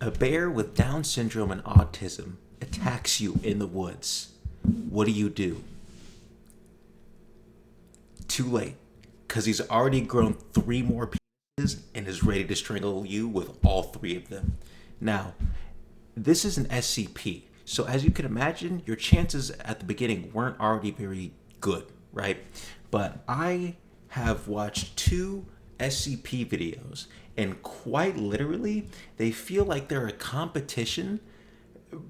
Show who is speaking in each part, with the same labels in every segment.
Speaker 1: A bear with Down syndrome and autism attacks you in the woods. What do? Too late, because he's already grown 3 more pieces and is ready to strangle you with all 3 of them. Now, this is an SCP, so as you can imagine, your chances at the beginning weren't already very good, right? But I have watched 2 SCP videos, and quite literally, they feel like they're a competition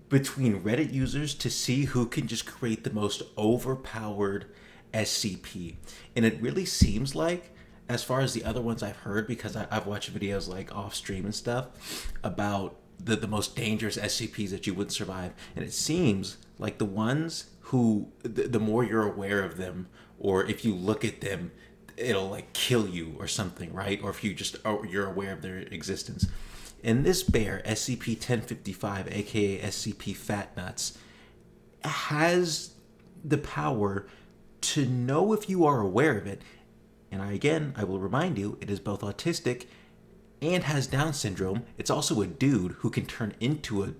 Speaker 1: between Reddit users to see who can just create the most overpowered SCP. And it really seems like, as far as the other ones I've heard, because I've watched videos like off stream and stuff about the most dangerous SCPs that you wouldn't survive, and it seems like the ones who the more you're aware of them, or if you look at them, it'll like kill you or something, right? Or if you're aware of their existence. And this bear, SCP-1055, aka SCP Fat Nuts, has the power to know if you are aware of it. And I will remind you, it is both autistic and has Down syndrome. It's also a dude who can turn into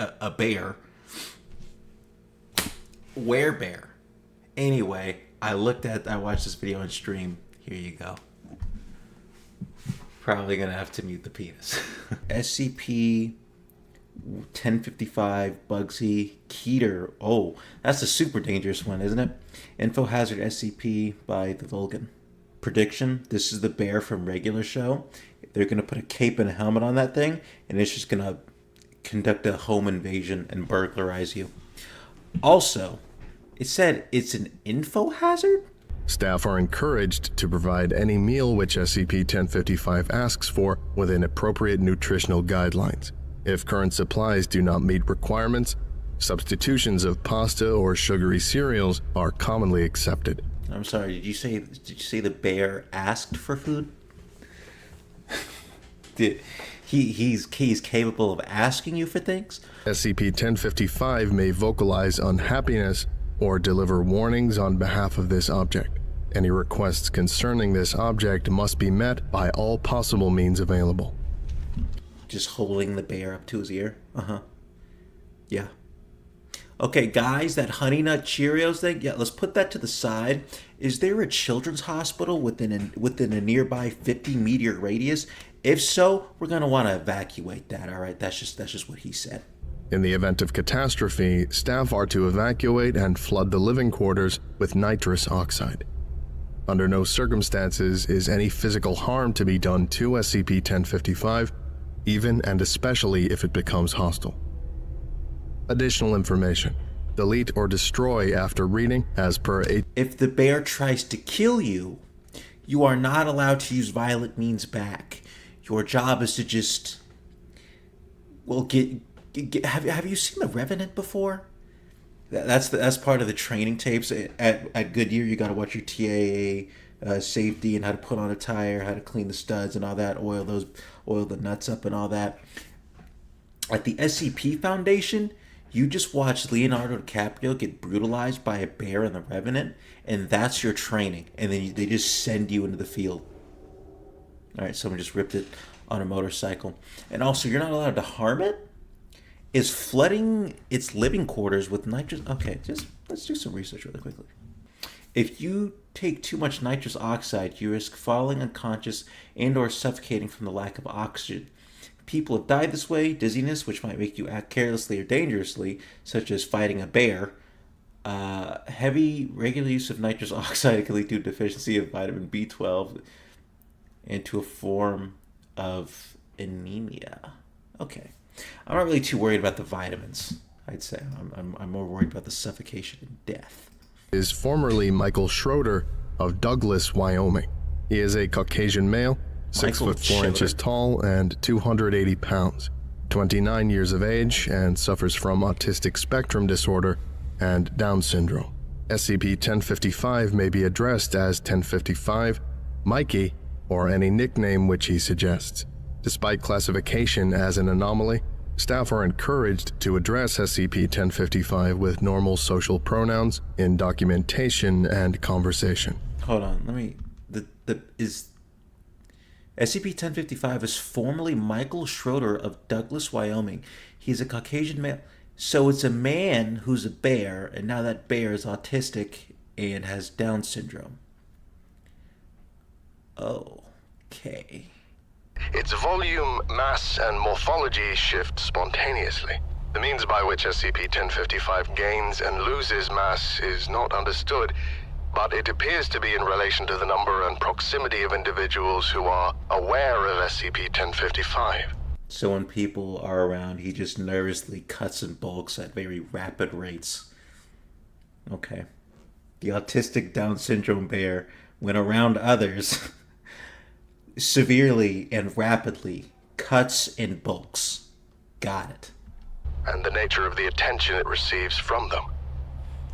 Speaker 1: a bear. Bear. Anyway, I watched this video on stream. Here you go. Probably gonna have to mute the penis. SCP 1055 Bugsy Keter. Oh, that's a super dangerous one, isn't it? Info Hazard SCP by the Vulcan. Prediction: this is the bear from regular show. They're gonna put a cape and a helmet on that thing, and it's just gonna conduct a home invasion and burglarize you. Also, it said it's an info hazard?
Speaker 2: Staff are encouraged to provide any meal which SCP-1055 asks for within appropriate nutritional guidelines. If current supplies do not meet requirements, substitutions of pasta or sugary cereals are commonly accepted.
Speaker 1: I'm sorry, did you say the bear asked for food? He's capable of asking you for things?
Speaker 2: SCP-1055 may vocalize unhappiness or deliver warnings on behalf of this object. Any requests concerning this object must be met by all possible means available.
Speaker 1: Just holding the bear up to his ear? Yeah. Okay, guys, that Honey Nut Cheerios thing, yeah, let's put that to the side. Is there a children's hospital within a nearby 50-meter radius? If so, we're going to want to evacuate that, all right? That's just what he said.
Speaker 2: In the event of catastrophe, staff are to evacuate and flood the living quarters with nitrous oxide. Under no circumstances is any physical harm to be done to SCP-1055, even and especially if it becomes hostile. Additional information. Delete or destroy after reading as per a...
Speaker 1: If the bear tries to kill you, you are not allowed to use violent means back. Your job is to just... Well, have you seen the Revenant before? That's part of the training tapes at Goodyear. You got to watch your TAA safety and how to put on a tire, how to clean the studs and all that, oil the nuts up and all that. At the SCP Foundation, you just watch Leonardo DiCaprio get brutalized by a bear in the Revenant, and that's your training. And then they just send you into the field. All right, someone just ripped it on a motorcycle. And also, you're not allowed to harm it. Is flooding its living quarters with nitrous... Okay, let's do some research really quickly. If you take too much nitrous oxide, you risk falling unconscious and or suffocating from the lack of oxygen. People have died this way. Dizziness, which might make you act carelessly or dangerously, such as fighting a bear. Heavy, regular use of nitrous oxide can lead to a deficiency of vitamin B12 and to a form of anemia. Okay. I'm not really too worried about the vitamins, I'd say. I'm more worried about the suffocation and death.
Speaker 2: Is formerly Michael Schroeder of Douglas, Wyoming. He is a Caucasian male, 6 foot 4 inches tall and 280 pounds, 29 years of age, and suffers from autistic spectrum disorder and Down syndrome. SCP-1055 may be addressed as 1055, Mikey, or any nickname which he suggests. Despite classification as an anomaly, staff are encouraged to address SCP-1055 with normal social pronouns in documentation and conversation.
Speaker 1: Hold on, let me... SCP-1055 is formerly Michael Schroeder of Douglas, Wyoming. He's a Caucasian male. So it's a man who's a bear, and now that bear is autistic and has Down syndrome. Okay.
Speaker 2: Its volume, mass, and morphology shift spontaneously. The means by which SCP-1055 gains and loses mass is not understood, but it appears to be in relation to the number and proximity of individuals who are aware of SCP-1055.
Speaker 1: So when people are around, he just nervously cuts and bulks at very rapid rates. Okay. The autistic Down syndrome bear, when around others, severely and rapidly cuts and bulks. Got it.
Speaker 2: And the nature of the attention it receives from them.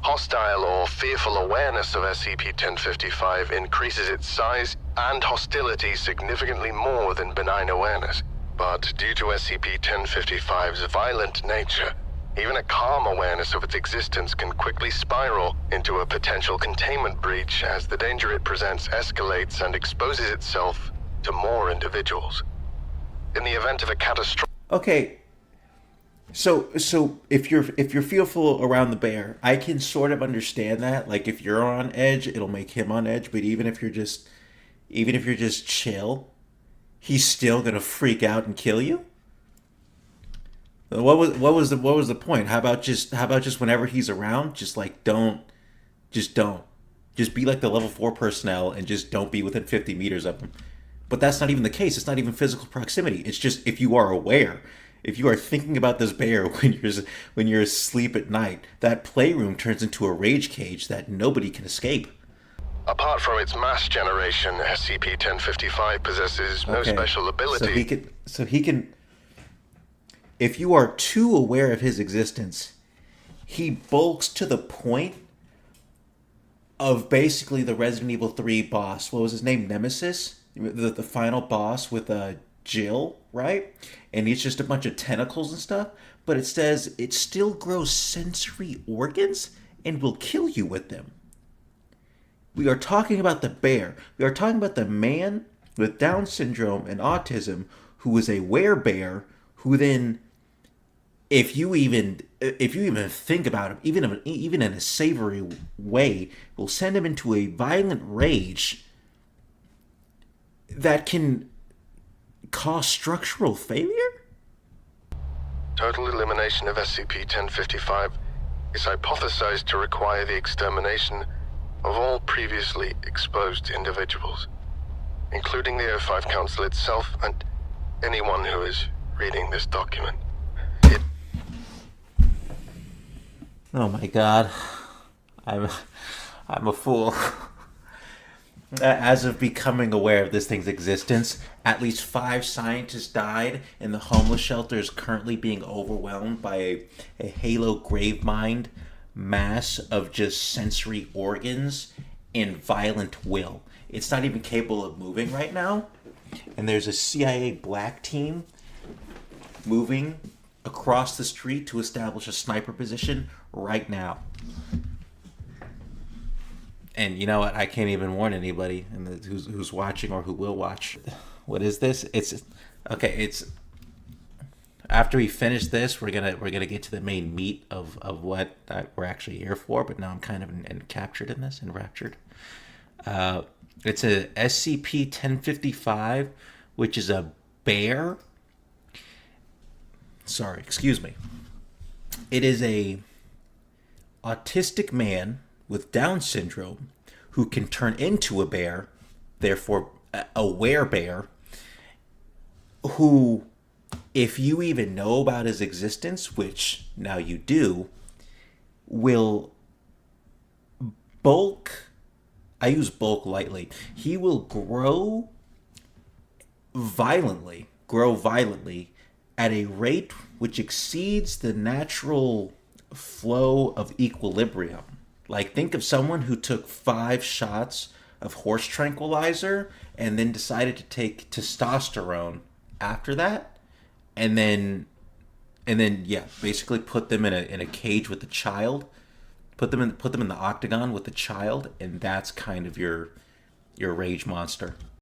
Speaker 2: Hostile or fearful awareness of SCP-1055 increases its size and hostility significantly more than benign awareness. But due to SCP-1055's violent nature, even a calm awareness of its existence can quickly spiral into a potential containment breach as the danger it presents escalates and exposes itself to more individuals. In the event of a catastrophic...
Speaker 1: Okay. So if you're fearful around the bear, I can sort of understand that. Like if you're on edge, it'll make him on edge. But even if you're just chill, he's still gonna freak out and kill you. What was the point? How about just whenever he's around, just don't be like the level 4 personnel and just don't be within 50 meters of him. But that's not even the case. It's not even physical proximity. It's just if you are aware. If you are thinking about this bear when you're asleep at night, that playroom turns into a rage cage that nobody can escape.
Speaker 2: Apart from its mass generation, SCP-1055 possesses no special ability.
Speaker 1: So he can. If you are too aware of his existence, he bulks to the point of basically the Resident Evil 3 boss. What was his name? Nemesis? The final boss with Jill, right? And it's just a bunch of tentacles and stuff, but it says it still grows sensory organs and will kill you with them. We are talking about the bear. We are talking about the man with Down syndrome and autism who is a werebear who then, if you even think about him, even in a savory way, will send him into a violent rage that can cause structural failure?
Speaker 2: Total elimination of SCP-1055 is hypothesized to require the extermination of all previously exposed individuals, including the O5 Council itself and anyone who is reading this document.
Speaker 1: Oh my god. I'm a fool. As of becoming aware of this thing's existence, at least 5 scientists died, and the homeless shelter is currently being overwhelmed by a halo gravemind mass of just sensory organs and violent will. It's not even capable of moving right now, and there's a CIA black team moving across the street to establish a sniper position right now. And you know what? I can't even warn anybody who's watching or who will watch. What is this? It's okay. It's after we finish this, we're gonna get to the main meat of what we're actually here for. But now I'm kind of captured in this, enraptured. It's a SCP-1055, which is a bear. Sorry, excuse me. It is a autistic man with Down syndrome who can turn into a bear, therefore a werebear, who, if you even know about his existence, which now you do, will bulk. I use bulk lightly. He will grow violently at a rate which exceeds the natural flow of equilibrium. Like, think of someone who took 5 shots of horse tranquilizer and then decided to take testosterone after that, and then basically put them in a cage with a child, put them in the octagon with a child, and that's kind of your rage monster.